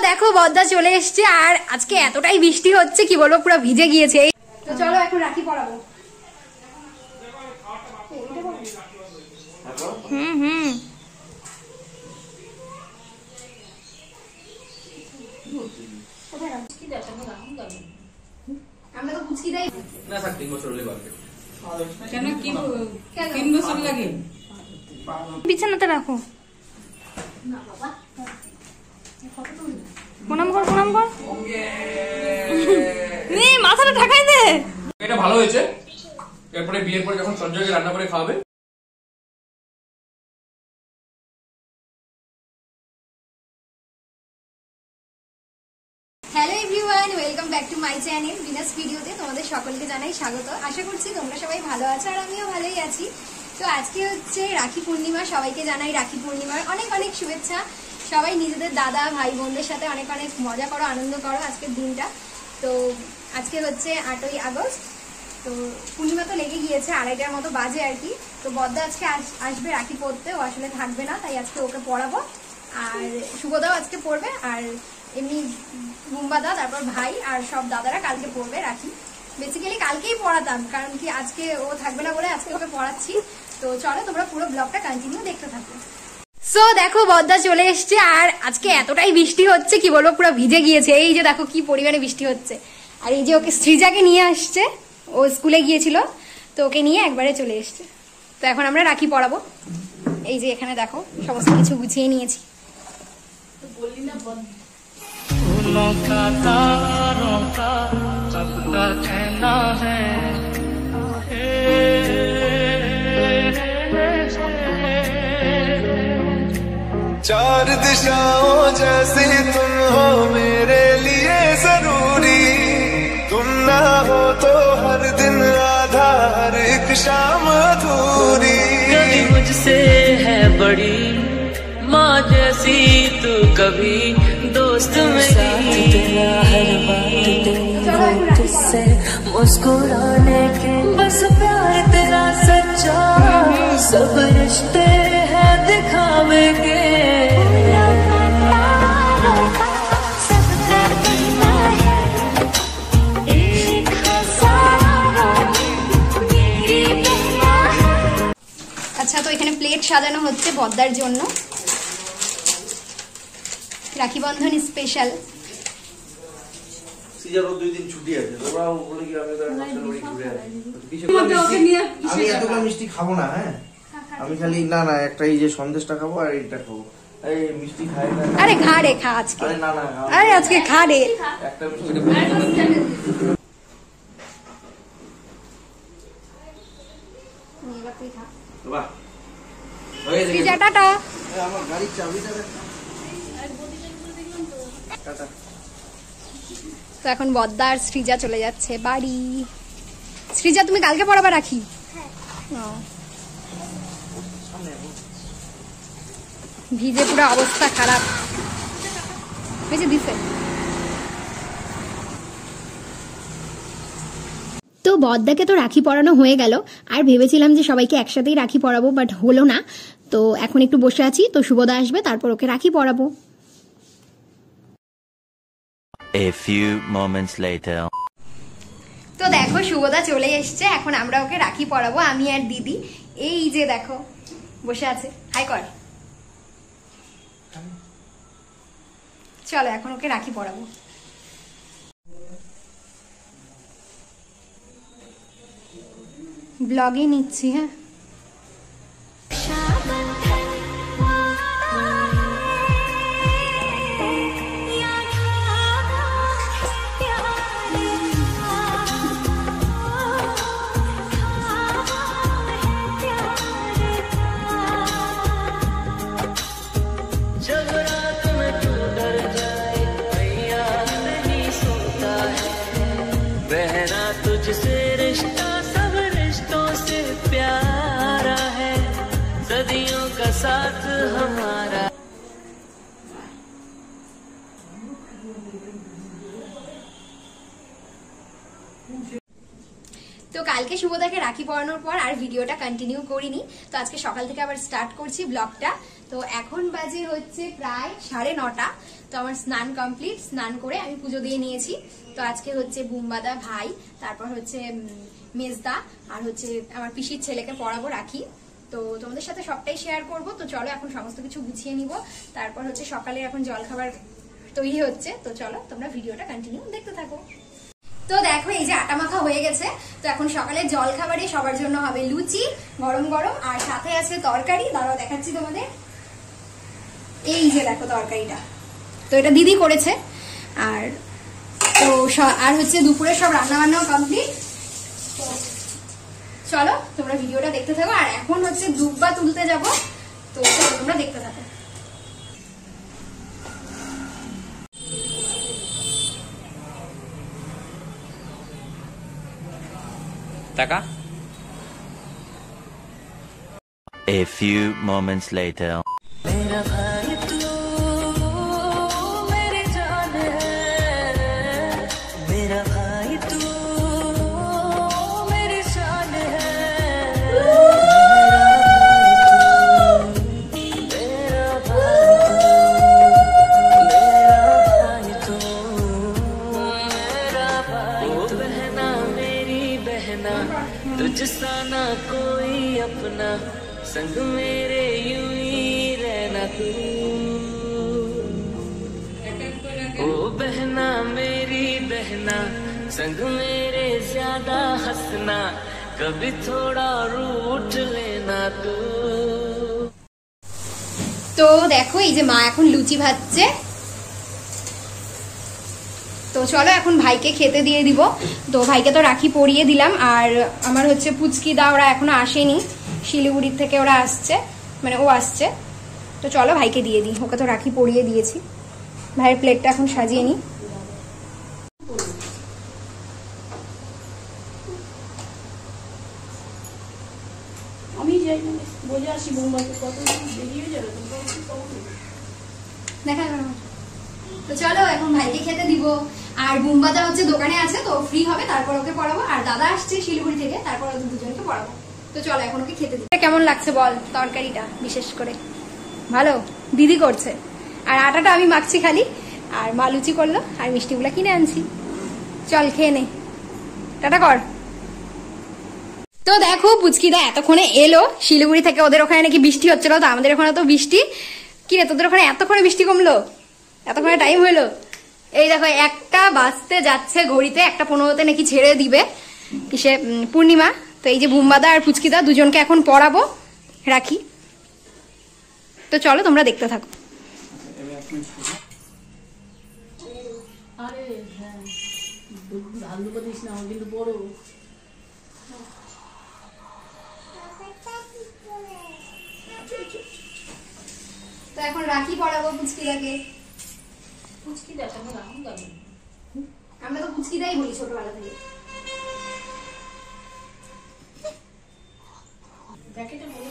দেখো বদ্দা চলে এসছে আর আজকে এতটাই বৃষ্টি হচ্ছে কি বলবো পুরো ভিজে গিয়েছে। তো চলো এখন রাখি পরাবো। আমরা তো কুচকি দেই না স্যার 3 বছর হলে পারবে। কেন কি 3 বছর লাগে? বিছানাতে রাখো না বাবা। প্রণাম কর প্রণাম কর। নে মাথাটা ঢাকাই দে। এটা ভালো হয়েছে। এরপরে বিয়ের পরে যখন সঞ্জয়কে রান্না করে খাওয়াবে। Hello everyone, welcome back to my channel Venus ভিডিওতে তোমাদের সকলকে জানাই স্বাগত। আশা করছি তোমরা সবাই ভালো আছো আর আমিও ভালোই আছি। তো আজকে হচ্ছে রাখি পূর্ণিমা, সবাইকে জানাই রাখি পূর্ণিমার অনেক অনেক শুভেচ্ছা। সবাই নিজেদের দাদা ভাই বোনদের সাথে অনেক অনেক মজা করো, আনন্দ করো আজকের দিনটা। তো আজকে হচ্ছে 8ই আগস্ট। তো পূর্ণিমা তো লেগে গিয়েছে, 2:30টার মতো বাজে আর কি। তো বদ্দা আজকে আসবে রাখি পরতে, ও আসলে থাকবে না, তাই আজকে ওকে পড়াবো। আর শুভদাও আজকে পড়বে, আর এমনি বুম্বাদা, তারপর ভাই আর সব দাদারা কালকে পড়বে রাখি। বেসিক্যালি কালকেই পড়াতাম, কারণ কি আজকে ও থাকবে না বলে আজকে ওকে পড়াচ্ছি। তো চলো তোমরা পুরো ব্লগটা কন্টিনিউ দেখতে থাকো। সো দেখো বদ্দা চলে এসছে আর আজকে এতটাই বৃষ্টি হচ্ছে কি বলবো পুরো ভিজে গিয়েছে। এই যে দেখো কি পরিমাণে বৃষ্টি হচ্ছে। আর এই যে ওকে সৃজাকে নিয়ে আসছে, ও স্কুলে গিয়েছিল তো ওকে নিয়ে একবারে চলে এসছে। তো এখন আমরা রাখি পরাবো। এই যে এখানে দেখো সমস্ত কিছু গুছিয়ে নিয়েছি। তো বললি না फूलों का तारों का सबका कहना है, चार दिशाओं जैसे तुम हो मेरे लिए जरूरी, तुम ना हो तो हर दिन आधा हर एक शाम अधूरी। कभी मुझसे है बड़ी माँ जैसी तू, कभी दोस्त मेरी तेरा हर बात तेरी तुझसे मुस्कुराने के, बस प्यार तेरा सच्चा सब रिश्ते हैं दिखावे के। আচ্ছা, তো এখানে প্লেট সাজানো হচ্ছে বদ্দার জন্য, রাখি বন্ধন স্পেশাল। সিজারও 2 দিন ছুটি আছে, তোমরাও বলে কি আমি এতটা মিষ্টি খাবো না। হ্যাঁ আমি খালি না একটা এই যে সন্দেশটা খাবো আর এইটা খাবো। এই মিষ্টি খাই না। আরে খা রে, খা আজকে। আরে না আরে আজকে খা রে। একটা মিষ্টি বাহ হয়ে গেছে। সৃজা টাটা। আমার গাড়ির চাবিটা দে। টাটা। তো এখন বদ্দা আর সৃজা চলে যাচ্ছে বাড়ি। সৃজা তুমি কালকে পড়াবা রাখি? হ্যাঁ। ভিজে পুরো অবস্থা খারাপ হয়েছে দিছে। তো বদ্দাকে তো রাখি পরানো হয়ে গেল, আর ভেবেছিলাম যে সবাইকে একসাথেই রাখি পরাবো, বাট হলো না। তো এখন একটু বসে আছি, তো শুভদা আসবে তারপর ওকে রাখি পরাবো। A few moments later. তো দেখো শুভদা চলে এসছে, এখন আমরা ওকে রাখি পরাবো, আমি আর দিদি। এই যে দেখো বসে আছে, হাই কর। চলো এখন ওকে রাখি পরাবো। ব্লগে নিচ্ছি। হ্যাঁ तुझसे रिश्ता सब रिश्तों से प्यार। কালকে শুভদাকে রাখি পরানোর পর আর ভিডিওটা কন্টিনিউ করিনি, তো আজকে সকাল থেকে আবার স্টার্ট করছি ব্লগটা। তো এখন বাজে হচ্ছে প্রায় 9:30। তো আমার স্নান কমপ্লিট, স্নান করে আমি পুজো দিয়ে নিয়েছি। তো আজকে হচ্ছে বুম্বাদা ভাই, তারপর হচ্ছে মেজদা, আর হচ্ছে আমার পিসির ছেলেকে পরাবো রাখি। তো তোমাদের সাথে সবটাই শেয়ার করব। তো চলো এখন সমস্ত কিছু গুছিয়ে নিব, তারপর হচ্ছে সকালে এখন জলখাবার তৈরি হচ্ছে। তো চলো তোমরা ভিডিওটা কন্টিনিউ দেখতে থাকো। তো দেখো এই যে আটা মাখা হয়ে গেছে। তো এখন সকালে জলখাবারে সবার জন্য হবে লুচি গরম গরম, আর সাথে আছে তরকারি। দাঁড়াও দেখাচ্ছি তোমাদের, এই যে দেখো তরকারিটা, তো এটা দিদি করেছে। আর তো আর হচ্ছে দুপুরে সব রান্না বান্নাও কমপ্লিট। চলো তোমরা ভিডিওটা দেখতে থাকো। আর এখন হচ্ছে দুব্বা তুলতে যাব, তো তোমরা দেখতে থাকো। টাকা A few moments later. मेरा भाई तू मेरी जान है, मेरा भाई तू मेरी जान है, मेरा भाई तू, मेरा भाई तू, बहना मेरी बहना, तुझसा ना कोई अपना, संग मेरे यूं ही रहना तू, ओ बहना मेरी बहना, संग मेरे ज्यादा हंसना, कभी थोड़ा रूठ लेना तू। তো দেখো এই যে মা এখন লুচি ভাজছে। তো চলো এখন ভাইকে খেতে দিয়ে দিব। তো ভাইকে তো রাখি পরিয়ে দিলাম, আর আমার হচ্ছে পুচকি দা ওরা এখনো আসেনি, শিলিগুড়ির থেকে ওরা আসছে, মানে ও আসছে। তো চলো ভাইকে দিয়ে দিই, ওকে তো রাখি পরিয়ে দিয়েছি। ভাইয়ের প্লেটটা এখন সাজিয়ে নিই। আমি যাই না বলে আসি বোম্বাইতে কত বেরিয়ে যাবে দেখা গেল। তো চলো এখন ভাইকে খেতে দিব। আর বুম্বাদা হচ্ছে দোকানে আছে, তো ফ্রি হবে তারপর ওকে পড়াবো। আর দাদা আসছে শিলিগুড়ি থেকে, তারপর ওদের দুজনকে পড়াবো। তো চলো এখন ওকে খেতে দিই। কেমন লাগছে বল তরকারিটা? বিশেষ করে ভালো দিদি করছে, আর আটাটা আমি মাখছি খালি, আর মা লুচি করলো, আর মিষ্টিগুলা কিনে আনছি। চল খেয়ে নে, টাটা কর। তো দেখো পুচকিদা এতক্ষণে এলো শিলিগুড়ি থেকে, ওদের ওখানে নাকি বৃষ্টি হচ্ছিল, তো আমাদের ওখানে তো বৃষ্টি। কি রে তোদের ওখানে এতক্ষণে বৃষ্টি কমলো? এতক্ষণে টাইম হইলো? এই দেখো 1টা বাজতে যাচ্ছে ঘড়িতে, 1:15 নাকি ছেড়ে দিবে কিসে পূর্ণিমা। তো এই যে বুম্বাদা আর পুচকিদা দুজনকে এখন পড়াবো রাখি। তো চলো তোমরা দেখতে থাকো। আরে হ্যাঁ আলু দিস না, কিন্তু বড় তো এখন রাখি পড়াবো পুচকিদাকে। পুচকি দেখাবো না আমরা তো পুচকিদাই বলি ছোটবেলা থেকে। প্যাকেটে বলে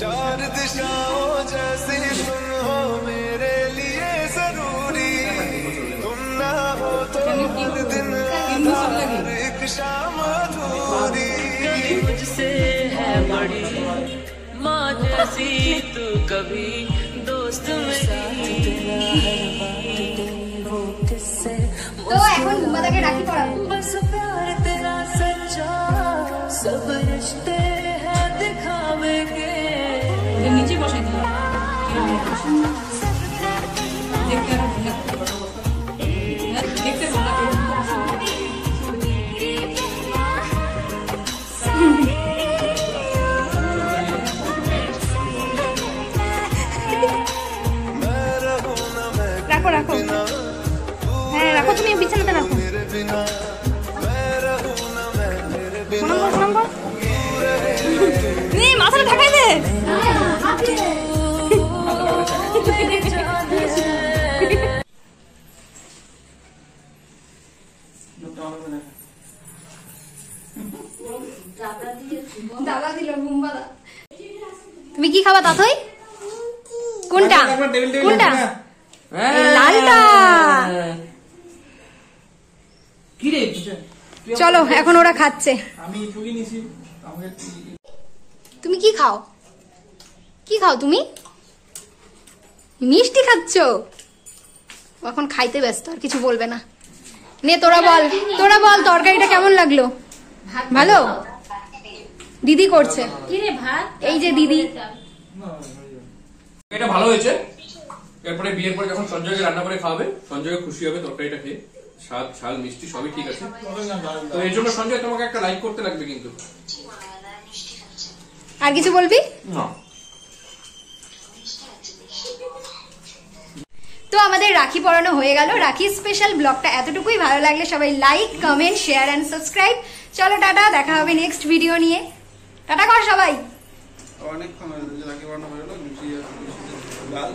चार दिशाओं जैसी तुम हो मेरे लिए जरूरी, तुम ना हो तो हर दिन हर एक शाम अधूरी, मुझसे है बड़ी माँ जैसी तू, कभी दोस्त मेरी, তো এখন বুম্বাদাকে রাখি পড়াবো। बस प्यार तेरा सच्चा, सब रिश्ते हैं दिखावे के। নিচে বসাই দিলাম দেখতে দেখতে রাখো রাখো, হ্যাঁ রাখো, তুমি বিছানাতে রাখো। মাথাটা ঢাকাই দে। দাদা দিল বুম্বাদা। তুমি কি খাবা তাতই? কোনটা কোনটা? লালটা। কি রে? চলো এখন ওরা খাচ্ছে। তুমি কি খাও? কি খাও তুমি? মিষ্টি খাচ্ছ? এখন খাইতে ব্যস্ত, আর কিছু বলবে না। নে তোরা বল তরকারিটা কেমন লাগলো? ভালো? দিদি করছে, এই যে দিদি। এটা ভালো হয়েছে। এরপরে বিয়ের পরে যখন সঞ্জয়কে রান্না করে খাওয়াবে, সঞ্জয় খুশি হবে তরকারিটা খেয়ে। স্বাদ ঝাল মিষ্টি সবই ঠিক আছে। তো এর জন্য সঞ্জয় তোমাকে একটা লাইক করতে লাগবে কিন্তু। আর কিছু বলবি? না। তো আমাদের রাখি পরানো হয়ে গেল। রাখি স্পেশাল ব্লগটা এতটুকুই। ভালো লাগলে সবাই like, comment, share and subscribe. চলো টাটা, দেখা হবে নেক্সট ভিডিও নিয়ে। টাটা কর সবাই। অনেকক্ষণ রাখি বানানো হয়ে গেল, মিষ্টি লাল